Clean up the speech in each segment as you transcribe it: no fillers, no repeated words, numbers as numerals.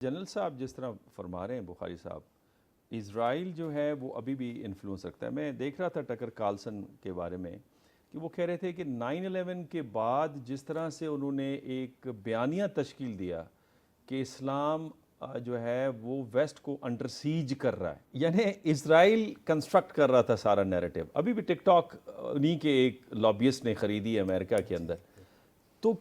General صاحب جس طرح فرما رہے ہیں بخاری صاحب، اسرائیل جو ہے وہ ابھی بھی انفلوئنس رکھتا ہے. میں دیکھ رہا تھا ٹکر کارلسن کے بارے میں کہ وہ کہہ رہے تھے کہ 9/11 کے بعد جس طرح سے انہوں نے ایک بیانیہ تشکیل دیا کہ اسلام جو ہے وہ ویسٹ کو انڈر سیج کر رہا ہے، یعنی اسرائیل کنسٹرکٹ کر رہا تھا سارا نیریٹو. ابھی بھی ٹک ٹاک انہی کے ایک لابیسٹ نے خریدی ہے امریکہ کے اندر. تو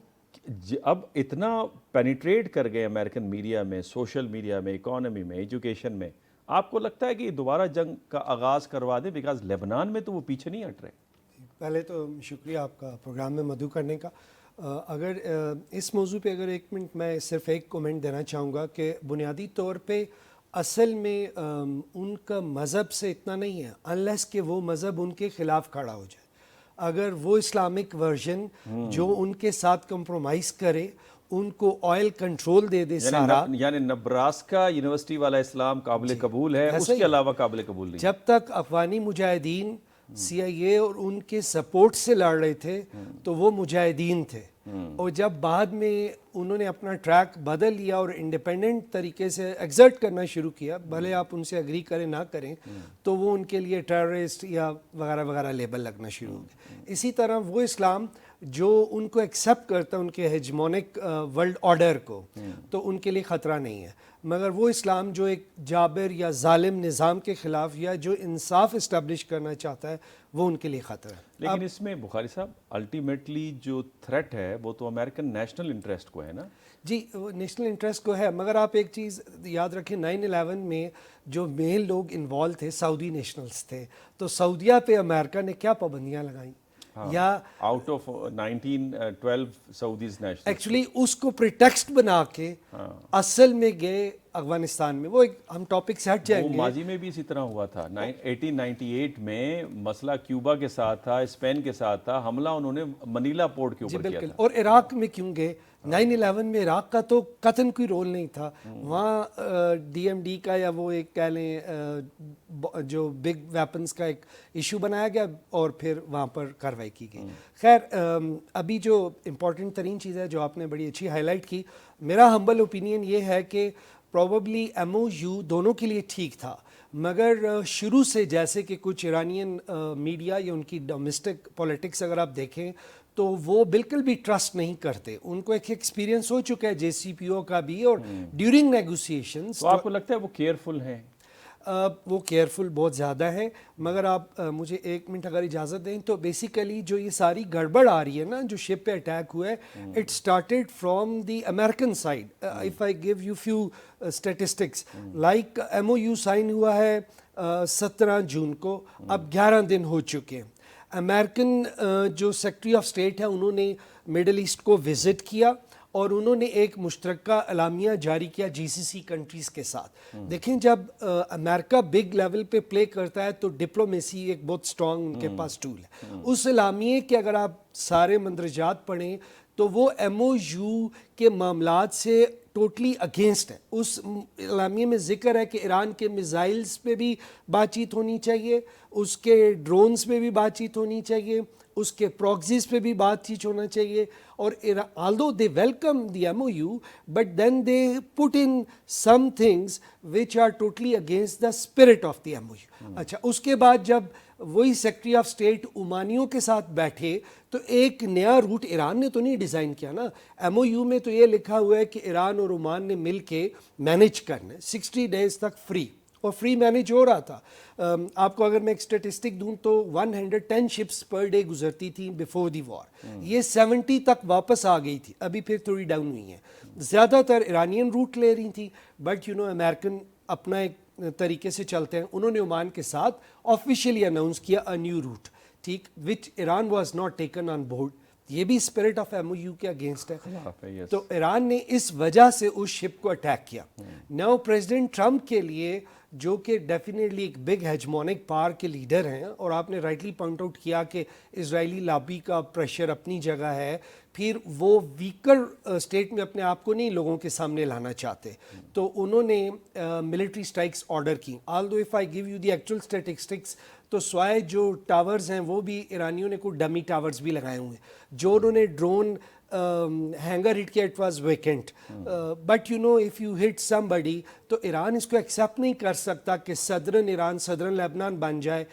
اب اتنا پینیٹریٹ کر گئے امریکن میڈیا میں، سوشل میڈیا میں، اکانومی میں، ایجوکیشن میں، آپ کو لگتا ہے کہ دوبارہ جنگ کا آغاز کروا دیں؟ بیکاز لیبنان میں تو وہ پیچھے نہیں ہٹ رہے. پہلے تو شکریہ آپ کا پروگرام میں مدعو کرنے کا. اگر اس موضوع پہ اگر 1 منٹ میں صرف ایک کومنٹ دینا چاہوں گا کہ بنیادی طور پہ اصل میں ان کا مذہب سے اتنا نہیں ہے انلیس کہ وہ مذہب ان کے خلاف کھڑا ہو جائے. اگر وہ اسلامک ورژن جو ان کے ساتھ کمپرومائز کرے، ان کو آئل کنٹرول دے دے سارا، یعنی نبراسکا یونیورسٹی والا اسلام قابل قبول ہے، اس کے علاوہ قابل قبول نہیں. جب تک افغانی مجاہدین سی آئی اے اور ان کے سپورٹ سے لڑ رہے تھے تو وہ مجاہدین تھے، اور جب بعد میں انہوں نے اپنا ٹریک بدل لیا اور انڈیپینڈنٹ طریقے سے ایگزرٹ کرنا شروع کیا، بھلے آپ ان سے اگری کریں نہ کریں، تو وہ ان کے لیے ٹیررسٹ یا وغیرہ وغیرہ لیبل لگنا شروع ہو گیا. اسی طرح وہ اسلام جو ان کو ایکسیپٹ کرتا ہے ان کے ہیجمونک ورلڈ آرڈر کو، تو ان کے لیے خطرہ نہیں ہے. مگر وہ اسلام جو ایک جابر یا ظالم نظام کے خلاف یا جو انصاف اسٹیبلش کرنا چاہتا ہے، وہ ان کے لیے خطرہ ہے. لیکن اس میں بخاری صاحب الٹیمیٹلی جو تھریٹ ہے وہ تو امریکن نیشنل انٹرسٹ کو ہے نا. جی، نیشنل انٹرسٹ کو ہے، مگر آپ ایک چیز یاد رکھیں، 9/11 میں جو مین لوگ انوالو تھے سعودی نیشنلز تھے، تو سعودیہ پہ امریکہ نے کیا پابندیاں لگائیں؟ یا out of 1912 Saudis national actually اس کو پریٹیکسٹ بنا کے اصل میں گئے افغانستان میں. وہ ہم ٹاپک سے ہٹ جائیں گے. ماضی میں بھی اسی طرح ہوا تھا. 1898 میں مسئلہ کیوبا کے ساتھ تھا، اسپین کے ساتھ تھا، حملہ انہوں نے منیلا پورٹ کے اوپر کیا تھا. اور عراق میں کیوں گئے؟ 9/11 میں عراق کا تو قطن کوئی رول نہیں تھا. وہاں ڈی ایم ڈی کا یا وہ ایک کہہ لیں جو بگ ویپنز کا ایک ایشو بنایا گیا اور پھر وہاں پر کارروائی کی گئی. خیر، ابھی جو امپورٹنٹ ترین چیز ہے جو آپ نے بڑی اچھی ہائی لائٹ کی، میرا ہمبل اوپینین یہ ہے کہ پروبیبلی ایم او یو دونوں کے لیے ٹھیک تھا، مگر شروع سے جیسے کہ کچھ ایرانین میڈیا یا ان کی ڈومیسٹک پولیٹکس اگر آپ دیکھیں تو وہ بالکل بھی ٹرسٹ نہیں کرتے. ان کو ایک ایکسپیرینس ہو چکا ہے جے سی پی او کا بھی، اور ڈیورنگ نیگوسیشنز. تو آپ کو لگتا ہے وہ کیئرفل ہیں؟ وہ کیئرفل بہت زیادہ ہے. مگر آپ مجھے 1 منٹ اگر اجازت دیں تو بیسیکلی جو یہ ساری گڑبڑ آ رہی ہے نا، جو شپ پہ اٹیک ہوا ہے، it started from the American side. If I give you few statistics, like M O U sign ہوا ہے 17 جون کو، اب 11 دن ہو چکے ہیں. امریکن جو سیکرٹری آف اسٹیٹ ہے انہوں نے مڈل ایسٹ کو وزٹ کیا اور انہوں نے ایک مشترکہ اعلامیہ جاری کیا جی سی سی کنٹریز کے ساتھ. دیکھیں، جب امریکہ بگ لیول پہ پلے کرتا ہے تو ڈپلومیسی ایک بہت سٹرونگ ان کے پاس ٹول ہے. اس اعلامیے کے اگر آپ سارے مندرجات پڑھیں تو وہ ایم او یو کے معاملات سے ٹوٹلی اگینسٹ ہے. اس اعلامیے میں ذکر ہے کہ ایران کے میزائلز پہ بھی بات چیت ہونی چاہیے، اس کے ڈرونز پہ بھی بات چیت ہونی چاہیے، اس کے پروکسیز پہ بھی بات چیت ہونا چاہیے. اور although they welcome the MOU, but then they put in some things which are totally against the spirit of the MOU. اچھا، اس کے بعد جب وہی سیکرٹری آف اسٹیٹ عمانیوں کے ساتھ بیٹھے تو ایک نیا روٹ ایران نے تو نہیں ڈیزائن کیا نا. ایم او یو میں تو یہ لکھا ہوا ہے کہ ایران اور عمان نے مل کے مینیج کرنا ہے 60 days تک فری، اور فری مینیج ہو رہا تھا. آپ کو اگر میں ایک اسٹیٹسٹک دوں تو 110 شپس پر ڈے گزرتی تھیں بیفور دی وار. یہ 70 تک واپس آ گئی تھی، ابھی پھر تھوڑی ڈاؤن ہوئی ہیں. زیادہ تر ایرانین روٹ لے رہی تھیں، بٹ امریکن اپنا ایک طریقے سے چلتے ہیں. انہوں نے عمان کے ساتھ آفیشیلی اناؤنس کیا اے نیو روٹ، ٹھیک، which Iran was not taken on board. یہ بھی spirit of M O U کے اگینسٹ ہے. تو ایران نے اس وجہ سے اس شپ کو اٹیک کیا. ناؤ پریزیڈنٹ ٹرمپ کے لیے، جو کہ ڈیفینیٹلی ایک بگ ہیجمونک پاور کے لیڈر ہیں، اور آپ نے رائٹلی پوائنٹ آؤٹ کیا کہ اسرائیلی لابی کا پریشر اپنی جگہ ہے، پھر وہ ویکر اسٹیٹ میں اپنے آپ کو نہیں لوگوں کے سامنے لانا چاہتے، تو انہوں نے ملٹری اسٹرائکس آرڈر کی. آلدو if I give you the actual statistics, تو سوائے جو ٹاورز ہیں وہ بھی ایرانیوں نے کوئی ڈمی ٹاورز بھی لگائے ہوئے ہیں. جو انہوں نے ڈرون ہینگر ہٹ کیا, it was vacant. But you know if you hit somebody, تو ایران اس کو ایکسیپٹ نہیں کر سکتا کہ صدرن ایران صدرن لبنان بن جائے.